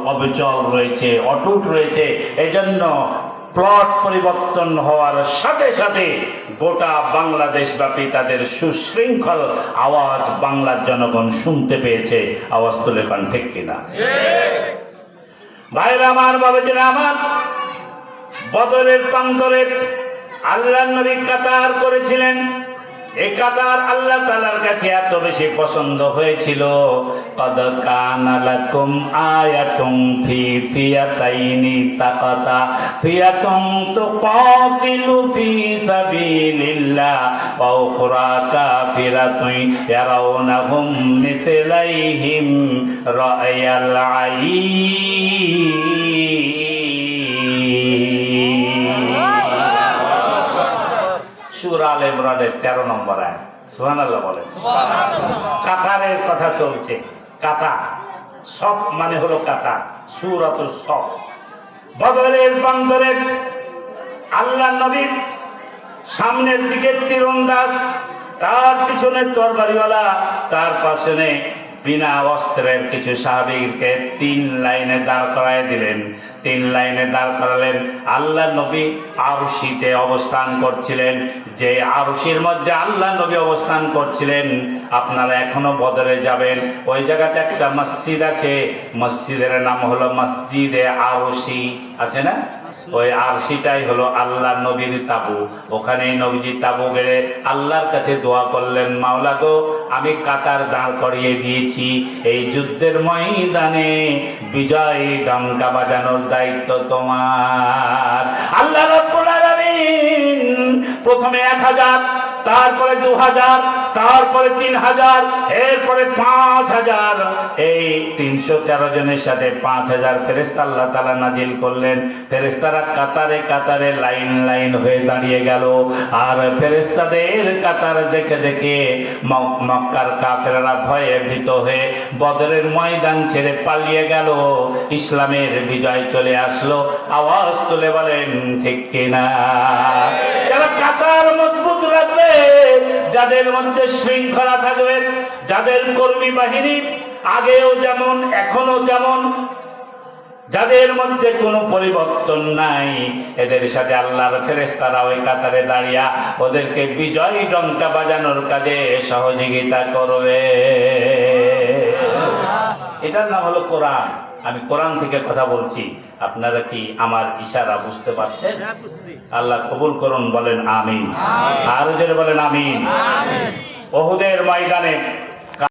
অবিচল রয়েছে, অটুট রয়েছে। এজন্য প্লট পরিবর্তন হওয়ার সাথে সাথে গোটা বাংলাদেশ ব্যাপী তাদের সুশৃঙ্খল আওয়াজ বাংলার জনগণ শুনতে পেয়েছে। আওয়াজ তুলে পান, ঠিক কিনা? ভাইরা আমার, বাবাজিরা আমার, বদরের প্রান্তরে আল্লাহর নবী কাতার করেছিলেন। এই কাতার আল্লাহ তাআলার কাছে এত বেশি পছন্দ হয়েছিল, কদ কানা লাকুম আয়াতুম ফি ফিয়াতাইনি তাকাতা ফিয়াতুম তুকাতিলু ফি সাবিলিল্লাহ ওয়া উখরা কাফিরাতুন ইয়ারাউনাহুম মিথলাইহিম রায়াল আইন। সূরা আলে ইমরানের 13 নম্বর আয়াত। সুবহানাল্লাহ বলেন। কাতারের কথা চলছে। কাতার সফ মানে হলো কাতার, সূরাতুস সফ। বদরের প্রান্তরে আল্লাহর নবী সামনের দিকে তীরন্দাজ, তার পিছনে তরবারিওয়ালা, তার পাশে বিনা অস্ত্রের কিছু সাহাবীকে 3 লাইনে দাঁড় করায় দিলেন। 3 লাইনে দাঁড় করালেন। আল্লাহ নবী আরশিতে অবস্থান করছিলেন। যে আরশির মধ্যে আল্লাহ নবী অবস্থান করছিলেন, আপনারা এখনো বদরে যাবেন, ওই জায়গাতে একটা মসজিদ আছে। মসজিদের নাম হলো মসজিদে আরশি, আছে না? ওই আরশিটাই হলো আল্লাহ নবীর তাবু। ওখানেই নবীজি তাবু গেড়ে আল্লাহর কাছে দোয়া করলেন, মাওলা গো, আমি কাতার দাঁড় করিয়ে দিয়েছি, এই যুদ্ধের ময়দানে বিজয় ডঙ্কা বাজানোর দায়িত্ব তোমার। আল্লাহ রাব্বুল আলামিন প্রথমে 1000, তারপরে 2000, তারপরে 3000, এরপরে 5000, এই 313 জনের সাথে 5000 ফেরেশতা আল্লাহ তাআলা নাজিল করলেন। ফেরেশতারা কাতারে কাতারে লাইন লাইন হয়ে দাঁড়িয়ে গেল। আর ফেরেশতাদের কাতার দেখে দেখে মক্কার কাফেররা ভয়ে ভীত হয়ে বদরের ময়দান ছেড়ে পালিয়ে গেল। ইসলামের বিজয় চলে আসলো। আওয়াজ তুলে বলেন, ঠিক কিনা? যারা কাতার মজবুত রাখবে, যাদের মধ্যে শৃঙ্খলা থাকবে, যাদের কর্মী বাহিনী আগেও যেমন এখনো তেমন, যাদের মধ্যে কোনো পরিবর্তন নাই, এদের সাথে আল্লাহর ফেরেশতারা ওই কাতারে দাঁড়িয়ে ওদেরকে বিজয় ডঙ্কা বাজানোর কাজে সহযোগিতা করবে। এটার নাম হলো কোরআন। আমি কোরআন থেকে কথা বলছি, আপনারা কি আমার ইশারা বুঝতে পারছেন? আল্লাহ কবুল করুন, বলেন আমিন। আর জোরে বলেন আমিন। উহুদের ময়দানে